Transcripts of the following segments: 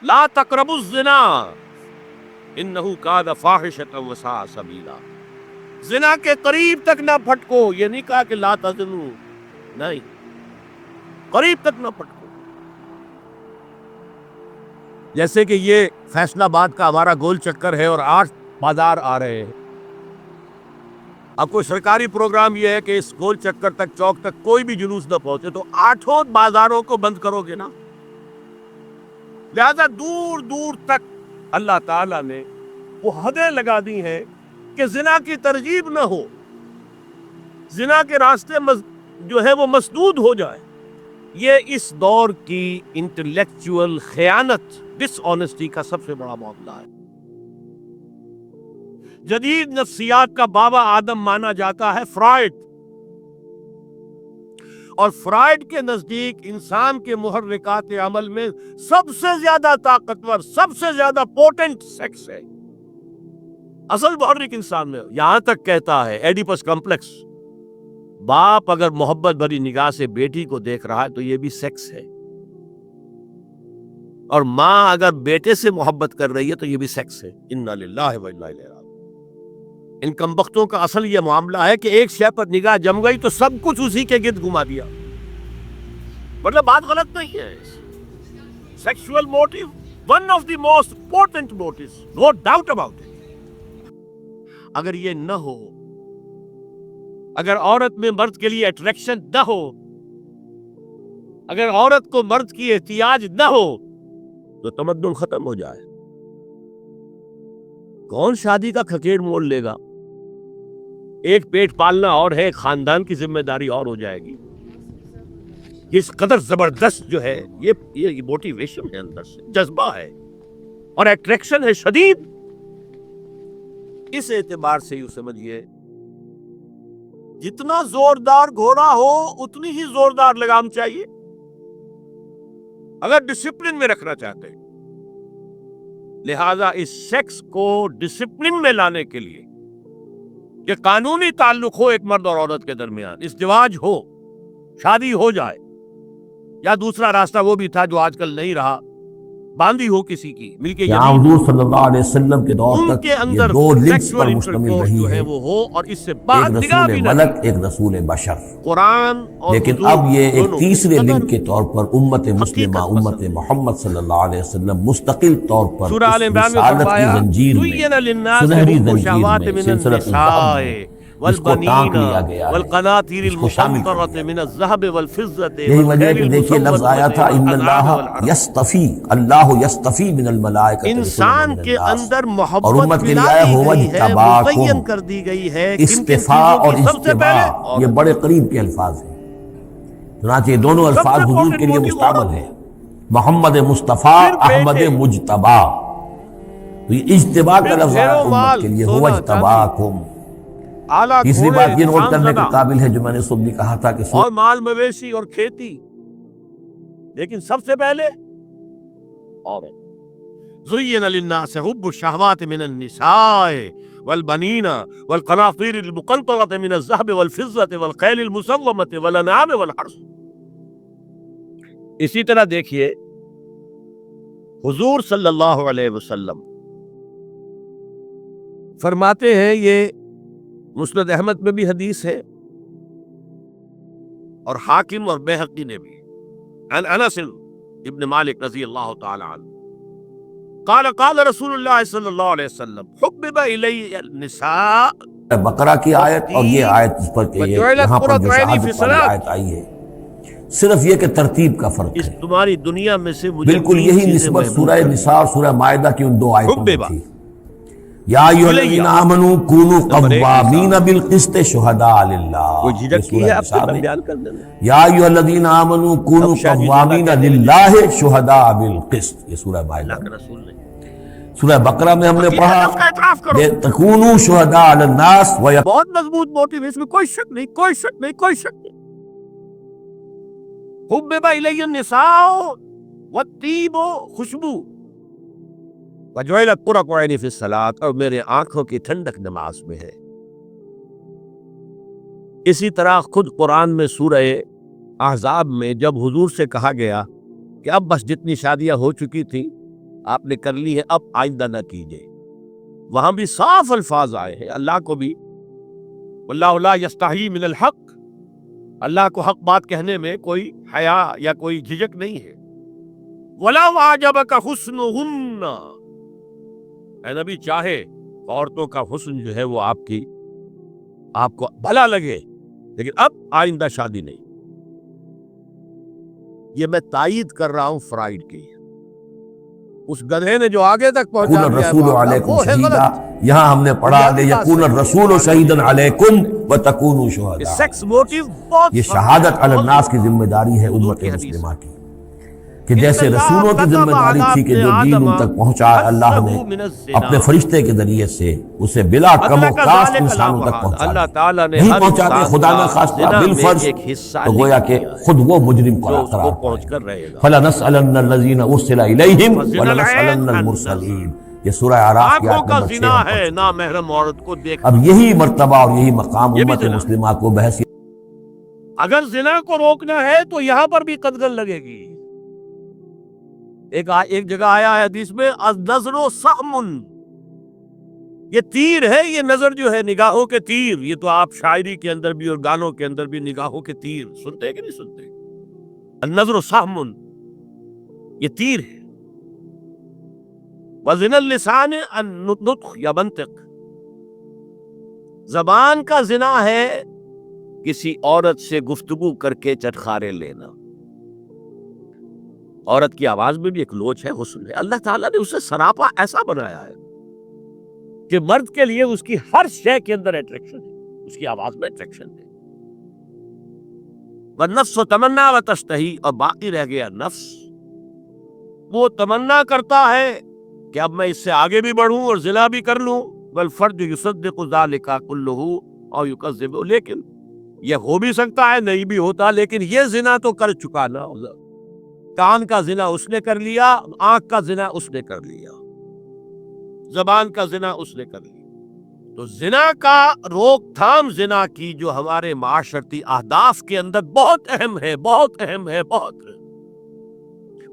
لا تقربوا الزنا انہ کان فاحشۃ وساء سبیلا، زنا کے قریب تک نہ پھٹکو، یہ نہیں کہا کہ لا تزنوا، نہیں، قریب تک نہ پھٹکو۔ جیسے کہ یہ فیصل آباد کا ہمارا گول چکر ہے اور 8 بازار آ رہے ہیں، اب کوئی سرکاری پروگرام یہ ہے کہ اس گول چکر تک، چوک تک کوئی بھی جلوس نہ پہنچے، تو 8 بازاروں کو بند کرو گے نا۔ لہذا دور دور تک اللہ تعالیٰ نے وہ حدیں لگا دی ہیں کہ زنا کی ترغیب نہ ہو، زنا کے راستے جو ہے وہ مسدود ہو جائے۔ یہ اس دور کی انٹلیکچوئل خیانت، ڈس آنیسٹی کا سب سے بڑا معاملہ ہے۔ جدید نفسیات کا بابا آدم مانا جاتا ہے فرائڈ، اور فرائڈ کے نزدیک انسان کے محرکات عمل میں سب سے زیادہ طاقتور، سب سے زیادہ پوٹنٹ سیکس ہے، اصل محرک انسان میں۔ یہاں تک کہتا ہے ایڈیپس کمپلیکس، باپ اگر محبت بھری نگاہ سے بیٹی کو دیکھ رہا ہے تو یہ بھی سیکس ہے، اور ماں اگر بیٹے سے محبت کر رہی ہے تو یہ بھی سیکس ہے۔ انا للہ و انا الیہ راجعون۔ ان کمبختوں کا اصل یہ معاملہ ہے کہ ایک شے پر نگاہ جم گئی تو سب کچھ اسی کے گرد گھما دیا۔ مطلب بات غلط نہیں ہے، sexual motive one of the most important motives, no doubt about it. اگر یہ نہ ہو، اگر عورت میں مرد کے لیے اٹریکشن نہ ہو، اگر عورت کو مرد کی احتیاج نہ ہو تو تمدن ختم ہو جائے۔ کون شادی کا کھکیڑ مول لے گا؟ ایک پیٹ پالنا اور ہے، خاندان کی ذمہ داری اور ہو جائے گی۔ اس قدر زبردست جو ہے یہ موٹیویشن ہے، اندر سے جذبہ ہے اور اٹریکشن ہے شدید۔ اس اعتبار سے یوں سمجھیے، جتنا زوردار گھوڑا ہو اتنی ہی زوردار لگام چاہیے اگر ڈسپلن میں رکھنا چاہتے ہیں۔ لہذا اس سیکس کو ڈسپلن میں لانے کے لیے کہ قانونی تعلق ہو ایک مرد اور عورت کے درمیان، ازدواج ہو، شادی ہو جائے، یا دوسرا راستہ وہ بھی تھا جو آج کل نہیں رہا، باندھی ہو کسی کی مل کے یہاں حضور صلی اللہ علیہ وسلم کے دور تک یہ 2 لنکس پر مشتمل رہی ہے، وہ ہو، اور اس سے ایک رسول ملک، ایک رسول بشر۔ قرآن اور لیکن اب یہ ایک تیسرے لنک کے طور پر امت مسلمہ، امت محمد صلی اللہ علیہ وسلم مستقل طور پر اس رسالت کی زنجیر میں، سنہری زنجیر میں، سلسلۃ الذهب میں اس کو ٹانک لیا گیا ہے، اس کو شامل کیا گیا ہے۔ یہی وجہ ہے کہ دیکھیے لفظ آیا تھا ان اللہ یصطفی، اللہ یصطفی من الملائکۃ انسان کے اندر اور محبت امت کے لیے آیا ہوا مبین کر دی گئی ہے۔ استفاء اور اجتباء یہ بڑے قریب کے الفاظ ہیں، چنانچہ یہ دونوں الفاظ حضور کے لیے مستعمل ہیں، محمد مصطفیٰ، احمد مجتبیٰ۔ تو یہ اجتباء کا لفظ آیا امت کے لیے، هو اجتباکم۔ تیسری بات یہ نوٹ کرنے کے قابل ہے جو میں نے صبح بھی کہا تھا کہ اور مال مویشی اور کھیتی، لیکن سب سے پہلے عورت۔ زین للناس حب الشہوات من النساء والبنین والقناطیر المقنطرۃ من الذهب والفضۃ والخیل المسومۃ والانعام والحرث۔ اسی طرح دیکھیے حضور صلی اللہ علیہ وسلم فرماتے ہیں، یہ مسند احمد میں بھی حدیث ہے اور حاکم اور بیہقی نے بھی، عن انس ابن مالک رضی اللہ تعالی عنہ قال قال رسول اللہ صلی اللہ علیہ وسلم حبب الی النساء۔ بقرہ کی آیت اور یہ آیت اس پر کہ یہاں پر جو شہادت والی آیت آئی ہے، صرف یہ کہ ترتیب کا فرق ہے۔ تمہاری دنیا میں سے مجھے بالکل یہی نسبت سورہ نساء اور سورہ مائدہ کی ان 2 آیتوں میں تھی۔ یا ایھا الذین آمنوا کونوا قوامین بالقسط شہداء للہ۔ کوئی جھجک کی ہے آپ سے بیان کر دینا؟ یا ایھا الذین آمنوا کونوا قوامین للہ شہداء بالقسط، یہ سورہ مائدہ۔ سورہ بقرہ میں ہم نے پڑھا تکونوا شہداء علی الناس۔ بہت مضبوط موٹیو، اس میں کوئی شک نہیں، کوئی شک نہیں، کوئی شک نہیں۔ حبب الی النساء والطیب، خوشبو، وجعلت قرۃ عینی فی الصلاۃ، اور میرے آنکھوں کی ٹھنڈک نماز میں ہے۔ اسی طرح خود قرآن میں سورہ احزاب میں جب حضور سے کہا گیا کہ اب بس جتنی شادیاں ہو چکی تھیں آپ نے کر لی ہے، اب آئندہ نہ کیجیے۔ وہاں بھی صاف الفاظ آئے ہیں، اللہ کو بھی واللہ لا یستحیی من الحق، اللہ کو حق بات کہنے میں کوئی حیا یا کوئی جھجک نہیں ہے۔ وَلَوْ أَعْجَبَكَ حُسْنُهُنَّ، اے نبی چاہے عورتوں کا حسن جو ہے وہ آپ کو بھلا لگے، لیکن اب آئندہ شادی نہیں۔ یہ میں تائید کر رہا ہوں فرائڈ کی، اس گدھے نے جو آگے تک پہنچا یکون دیا الرسول علیکم وہ ہے شہیدا، غلط۔ یہاں ہم نے پڑھا یکون الرسول شہیدا علیکم وتکونوا شہداء، سیکس موٹیو بہت یہ شہادت علی الناس کی ذمہ داری ہے امت مسلمہ کی، کہ جیسے رسولوں کی ذمہ داری تھی کہ جو دین ان تک پہنچا اللہ نے اپنے فرشتے کے ذریعے سے اسے بلا کم و کاست انسانوں تک پہنچا اللہ تعالیٰ نے نہیں ہر پہنچاتے انسان خدا کا نہ خواستہ زنا میں بالفرض، ایک حصہ تو گویا کہ خود وہ مجرم جو اس کو قرار پہنچ پائے کر رہے گا۔ فَلَنَسْأَلَنَّ الَّذِينَ أُرْسِلَ إِلَيْهِمْ وَزِنَا وَلَنَسْأَلَنَّ الْعَيْنَ الْمُرْسَلِينَ، یہ سورہ اعراف کی آنکھوں آیت کا نمبر 6 زنا میں۔ ہے نامحرم عورت کو دیکھ۔ اب یہی مرتبہ اور یہی مقام یہ بھی امت زنا۔ مسلمہ کو بحث اگر زنا کو روکنا ہے تو یہاں پر بھی قدغن لگے گی۔ ایک جگہ آیا ہے حدیث میں النظر سہم، یہ تیر ہے، یہ نظر جو ہے نگاہوں کے تیر، یہ تو آپ شاعری کے اندر بھی اور گانوں کے اندر بھی نگاہوں کے تیر سنتے ہیں کہ نہیں سنتے؟ النظر سہم، یہ تیر ہے۔ وزن اللسان النطق یا منطق، زبان کا زنا ہے کسی عورت سے گفتگو کر کے چٹخارے لینا۔ عورت کی آواز میں بھی ایک لوچ ہے، حسن ہے، اللہ تعالیٰ نے اسے سراپا ایسا بنایا ہے کہ مرد کے لیے اس کی ہر شے کے اندر اٹریکشن ہے، اس کی آواز میں اٹریکشن ہے۔ والنفس تمنا و تشتہی، اور باقی رہ گیا نفس، وہ تمنا کرتا ہے کہ اب میں اس سے آگے بھی بڑھوں اور زنا بھی کر لوں، والفرج یصدق ذلک کلہ او یکذب، لیکن یہ ہو بھی سکتا ہے نہیں بھی ہوتا، لیکن یہ زنا تو کر چکا نا، کان کا زنا اس نے کر لیا، آنکھ کا زنا اس نے کر لیا، زبان کا زنا اس نے کر لیا۔ تو زنا کا روک تھام، زنا کی جو ہمارے معاشرتی اہداف کے اندر بہت اہم ہے، بہت اہم ہے، بہت،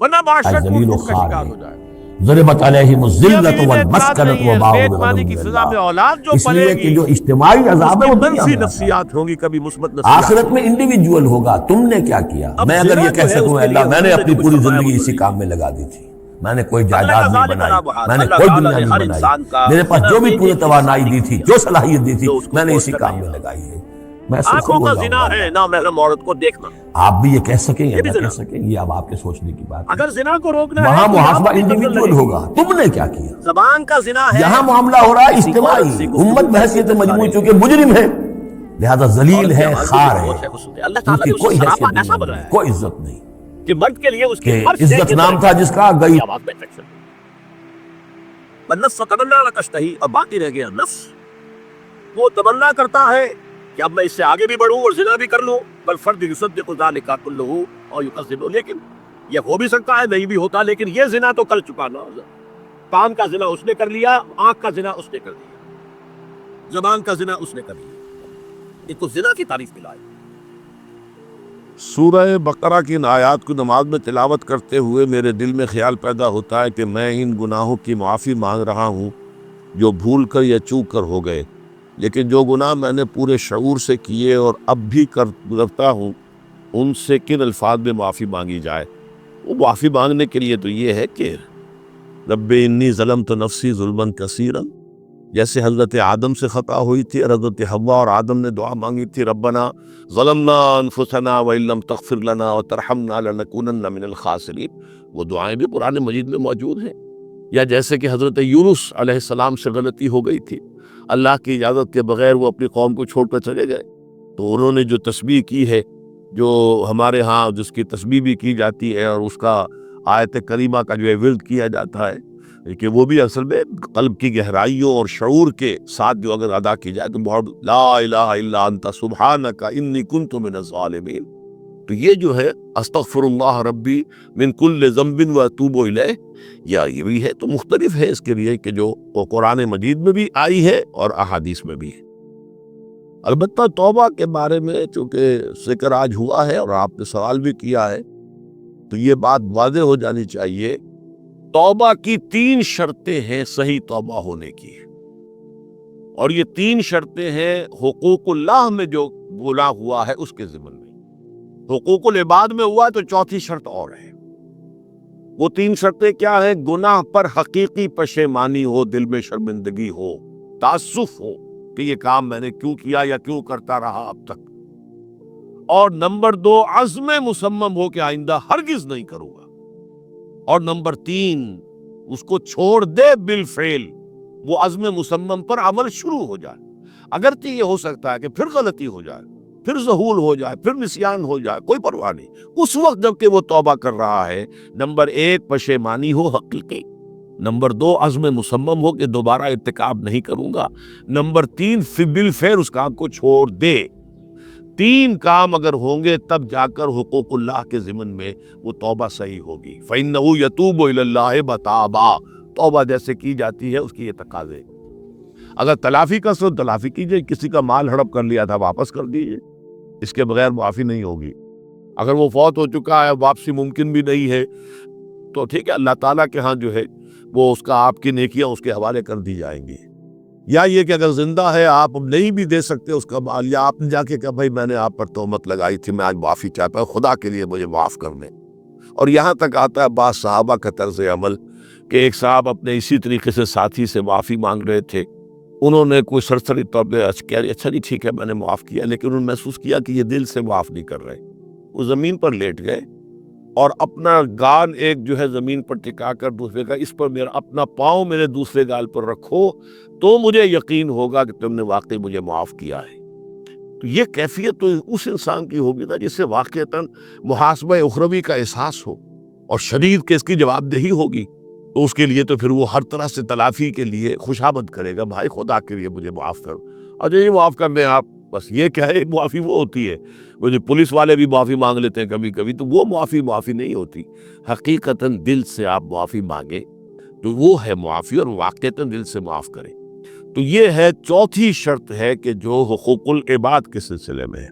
ورنہ معاشرت ذلیل و کا خوار شکار ہے۔ ہو جائے۔ ضربت علیہم الذلۃ والمسکنۃ وباؤوا بے ایمانی کی سزا میں بغضب اولاد جو اس پلے لیے گی کہ جو اجتماعی عذاب ہے وہ دنیا منفی میں آتا ہے۔ نفسیات ہوں گی، کبھی مثبت نفسیات۔ آخرت میں انڈیویجول ہوگا، تم نے کیا کیا۔ اب میں اگر زنا یہ جو کہہ ہے سکوں اس کے اللہ لیے میں نے حضور نے اپنی جو پوری کچھ فرمایا زندگی وہ اسی تو کام میں لگا دی تھی، میں نے کوئی اللہ جائیداد کا نہیں ذالک بنائی، لا محال، میں نے اللہ کوئی تعالیٰ دنیا نے نہیں ہر بنائی، انسان کا میرے پاس جو بھی زنا پوری میں توانائی ایک دی حصہ تھی، دیا جو صلاحیت دی تھی، جو اس کو میں نے پہنچ اسی کر کام رہے میں گا۔ لگائی ہے۔ میں سب آنکھوں کو کا بول زنا رہا ہوں ہے نامحرم عورت کو دیکھنا، آپ بھی یہ کہہ سکیں یا یہ بھی نہ زنا۔ کہہ سکیں، یہ اب آپ کے سوچنے کی بات ہے۔ اگر زنا کو روکنا ہے وہاں تو یہاں محاسبہ پر بھی قدغن انڈیویجول لگے گی۔ ہوگا، تم نے کیا کیا۔ زبان کا زنا ہے، یہاں معاملہ ہو رہا ہے کسی عورت سے اجتماعی، گفتگو امت کر بحیثیت کے مجموعی چٹخارے چونکہ مجرم ہے، لہذا ذلیل عورت کی ہے، آواز میں خار بھی ہے، لوچ ہے، حسن ہے۔ اللہ اس تعالیٰ کی نے اسے کوئی سراپا حیثیت ایسا نہیں بنایا ہے، ہے کوئی عزت نہیں کہ مرد کے لیے اس کی کہ ہر شے عزت کے نام اندر تھا جس کا گئی۔ آواز میں اٹریکشن ہے۔ والنفس تمنا و تشتہی، اور باقی رہ گیا نفس، وہ تمنا کرتا ہے کہ اب میں اس سے آگے بھی بڑھوں اور زنا بھی کر لوں، والفرج یصدق ذلک کلہ او یکذب، لیکن یہ ہو بھی سکتا ہے نہیں بھی ہوتا، لیکن یہ زنا تو کر چکا نا، کان کا زنا اس نے کر لیا، آنکھ کا زنا اس نے کر لیا، زبان کا زنا اس نے کر لیا، ایک تو زنا کی تعریف ملائے۔ سورہ بقرہ کی ان آیات کو نماز میں تلاوت کرتے ہوئے میرے دل میں خیال پیدا ہوتا ہے کہ میں ان گناہوں کی معافی مانگ رہا ہوں جو بھول کر یا چوک کر ہو گئے، لیکن جو گناہ میں نے پورے شعور سے کیے اور اب بھی کرتا ہوں، ان سے کن الفاظ میں معافی مانگی جائے۔ وہ معافی مانگنے کے لیے تو یہ ہے کہ رب انی ظلمت نفسی ظلما کثیرا، جیسے حضرت آدم سے خطا ہوئی تھی اور حضرت حوا اور آدم نے دعا مانگی تھی ربنا ظلمنا انفسنا وان لم تغفر لنا وترحمنا لنکونن من الخاسرین، وہ دعائیں بھی قرآن مجید میں موجود ہیں۔ یا جیسے کہ حضرت یونس علیہ السلام سے غلطی ہو گئی تھی، اللہ کی اجازت کے بغیر وہ اپنی قوم کو چھوڑ کر چلے گئے، تو انہوں نے جو تسبیح کی ہے، جو ہمارے ہاں جس کی تسبیح بھی کی جاتی ہے اور اس کا آیت کریمہ کا جو ہے ورد کیا جاتا ہے، کہ وہ بھی اصل میں قلب کی گہرائیوں اور شعور کے ساتھ جو اگر ادا کی جائے تو بہت لا الہ الا انت سبحانک انی کنت من الظالمین، تو یہ جو ہے استغفر اللہ ربی من کل ذنب واتوب الیہ، یا یہ بھی ہے تو مختلف ہے اس کے لیے کہ جو قرآن مجید میں بھی آئی ہے اور احادیث میں بھی ہے۔ البتہ توبہ کے بارے میں چونکہ ذکر آج ہوا ہے اور آپ نے سوال بھی کیا ہے، تو یہ بات واضح ہو جانی چاہیے، توبہ کی 3 شرطیں ہیں صحیح توبہ ہونے کی، اور یہ 3 شرطیں ہیں حقوق اللہ میں جو بولا ہوا ہے اس کے ضمن میں۔ حقوق العباد میں ہوا تو چوتھی شرط اور ہے۔ وہ 3 شرطیں کیا ہیں؟ گناہ پر حقیقی پشیمانی ہو، دل میں شرمندگی ہو، تعسف ہو کہ یہ کام میں نے کیوں کیا یا کیوں کرتا رہا اب تک، اور نمبر 2 عزم مصمم ہو کہ آئندہ ہرگز نہیں کروں گا، اور نمبر 3 اس کو چھوڑ دے بالفعل، وہ عزم مصمم پر عمل شروع ہو جائے۔ اگرچہ یہ ہو سکتا ہے کہ پھر غلطی ہو جائے، پھر ذہول ہو جائے، پھر نسیان ہو جائے، کوئی پرواہ نہیں۔ اس وقت جب کہ وہ توبہ کر رہا ہے، نمبر 1 پشیمانی ہو حقیقی، نمبر 2 عزم مصمم ہو کہ دوبارہ ارتکاب نہیں کروں گا، نمبر 3 بالفعل اس کام کو چھوڑ دے۔ 3 کام اگر ہوں گے تب جا کر حقوق اللہ کے ضمن میں وہ توبہ صحیح ہوگی۔ فَإِنَّهُ يَتُوبُ إِلَى اللَّهِ مَتَابًا، توبہ جیسے کی جاتی ہے اس کی یہ تقاضے۔ اگر تلافی کا سو تلافی کیجئے، کسی کا مال ہڑپ کر لیا تھا واپس کر دیجئے، اس کے بغیر معافی نہیں ہوگی۔ اگر وہ فوت ہو چکا ہے، واپسی ممکن بھی نہیں ہے، تو ٹھیک ہے، اللہ تعالیٰ کے ہاں جو ہے وہ اس کا آپ کی نیکیاں اس کے حوالے کر دی جائیں گی۔ یا یہ کہ اگر زندہ ہے آپ نہیں بھی دے سکتے اس کا مال، یا آپ نے جا کے کہا بھائی میں نے آپ پر تہمت لگائی تھی، میں آج معافی چاہتا ہوں، خدا کے لیے مجھے معاف کر دیں۔ اور یہاں تک آتا ہے بعض صحابہ کا طرز عمل کہ ایک صاحب اپنے اسی طریقے سے ساتھی سے معافی مانگ رہے تھے، انہوں نے کوئی سرسری طور پہ کہہ دیا اچھا جی ٹھیک ہے میں نے معاف کیا، لیکن انہوں نے محسوس کیا کہ یہ دل سے معاف نہیں کر رہے، وہ زمین پر لیٹ گئے اور اپنا گال ایک جو ہے زمین پر ٹکا کر دوسرے کا، اس پر میرا اپنا پاؤں میرے دوسرے گال پر رکھو تو مجھے یقین ہوگا کہ تم نے واقعی مجھے معاف کیا ہے۔ تو یہ کیفیت تو اس انسان کی ہوگی نا جس سے واقعتاً محاسبہ اخروی کا احساس ہو اور شدید کے اس کی جواب دہی ہوگی، تو اس کے لیے تو پھر وہ ہر طرح سے تلافی کے لیے خوشامد کرے گا، بھائی خدا کے لیے مجھے معاف کر، اور یہ معاف کر دیں آپ، بس یہ کیا ہے، معافی وہ ہوتی ہے، وہ جو پولیس والے بھی معافی مانگ لیتے ہیں کبھی کبھی، تو وہ معافی نہیں ہوتی، حقیقتاً دل سے آپ معافی مانگے تو وہ ہے معافی، اور واقعتاً دل سے معاف کرے۔ تو یہ ہے چوتھی شرط ہے کہ جو حقوق العباد کے سلسلے میں ہے۔